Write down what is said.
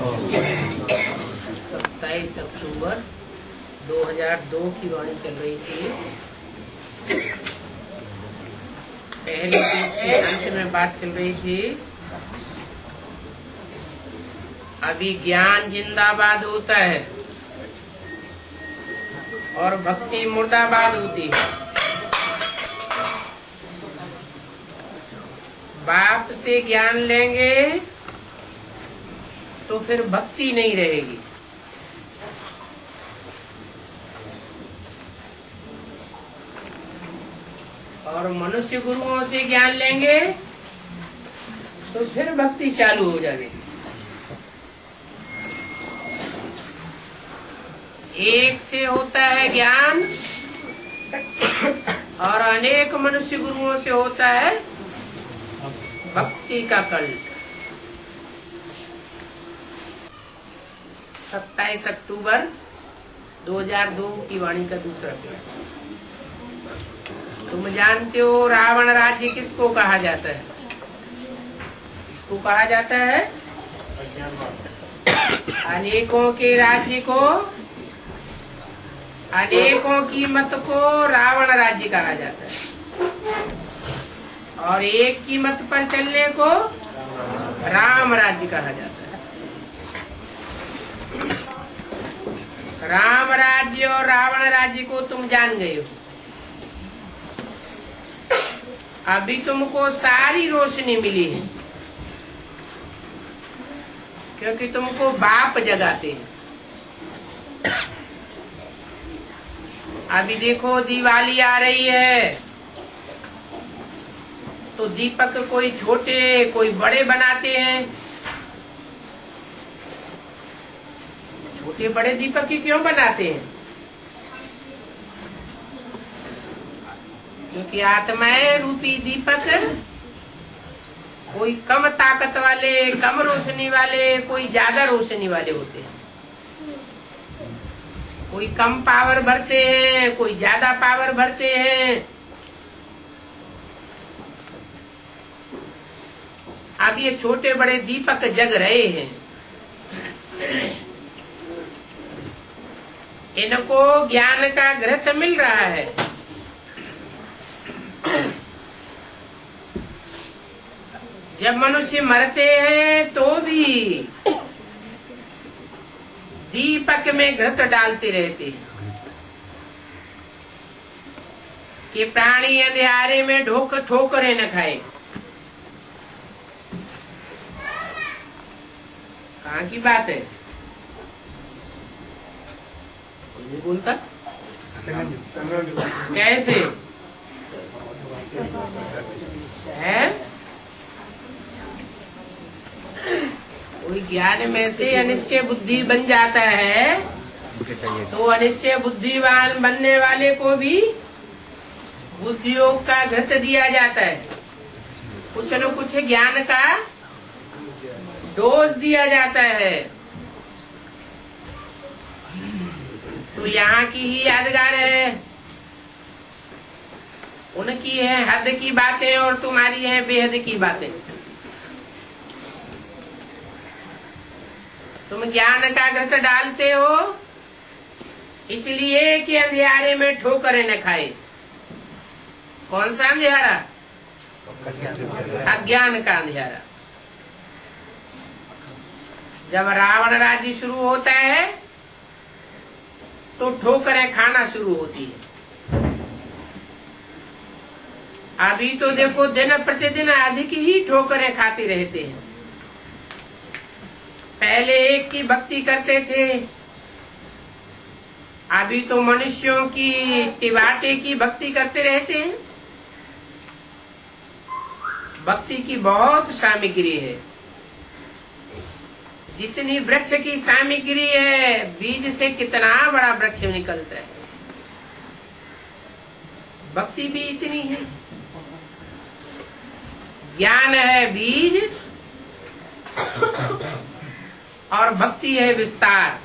27 अक्टूबर 2002 की वाणी चल रही थी। पहले के अंत में बात चल रही थी, अभी ज्ञान जिंदाबाद होता है और भक्ति मुर्दाबाद होती है। बाप से ज्ञान लेंगे तो फिर भक्ति नहीं रहेगी, और मनुष्य गुरुओं से ज्ञान लेंगे तो फिर भक्ति चालू हो जाएगी। एक से होता है ज्ञान और अनेक मनुष्य गुरुओं से होता है भक्ति का कल्ट। 27 अक्टूबर 2002 की वाणी का दूसरा पेज। तुम जानते हो रावण राज्य किसको कहा जाता है? किसको कहा जाता है? अनेकों के राज्य को, अनेकों की मत को रावण राज्य कहा जाता है, और एक की मत पर चलने को राम राज्य कहा जाता है। राम राज्य और रावण राज्य को तुम जान गए हो। अभी तुमको सारी रोशनी मिली है, क्योंकि तुमको बाप जगाते हैं। अभी देखो दिवाली आ रही है तो दीपक कोई छोटे कोई बड़े बनाते हैं। छोटे बड़े दीपक ही क्यों बनाते हैं? क्योंकि आत्माएं रूपी दीपक कोई कम ताकत वाले, कम रोशनी वाले, कोई ज्यादा रोशनी वाले होते हैं। कोई कम पावर भरते हैं, कोई ज्यादा पावर भरते हैं। अब ये छोटे बड़े दीपक जग रहे हैं, इनको ज्ञान का घृत मिल रहा है। जब मनुष्य मरते हैं तो भी दीपक में घृत डालते रहते हैं कि प्राणी अंधेरे में ठोकरें न खाए। कहाँ की बात है? कोई नहीं बोलता। कैसे है? कोई ज्ञान में से अनिश्चय बुद्धि बन जाता है तो अनिश्चय बुद्धिवान बनने वाले को भी बुद्धि योग का घृत दिया जाता है। कुछ न कुछ ज्ञान का डोज दिया जाता है। तो यहाँ की ही यादगार है, उनकी है हद की बातें और तुम्हारी है बेहद की बातें। तुम ज्ञान का घृत डालते हो इसलिए कि अंधेरे में ठोकरें न खाए। कौन सा अंधेरा? अज्ञान का अंधेरा। जब रावण राज्य शुरू होता है तो ठोकरें खाना शुरू होती है। अभी तो देखो दिन प्रतिदिन अधिक ही ठोकरें खाते रहते हैं। पहले एक की भक्ति करते थे, अभी तो मनुष्यों की टिबाटे की भक्ति करते रहते हैं। भक्ति की बहुत सामग्री है। जितनी वृक्ष की सामग्री है, बीज से कितना बड़ा वृक्ष निकलता है। भक्ति भी इतनी है। ज्ञान है बीज और भक्ति है विस्तार।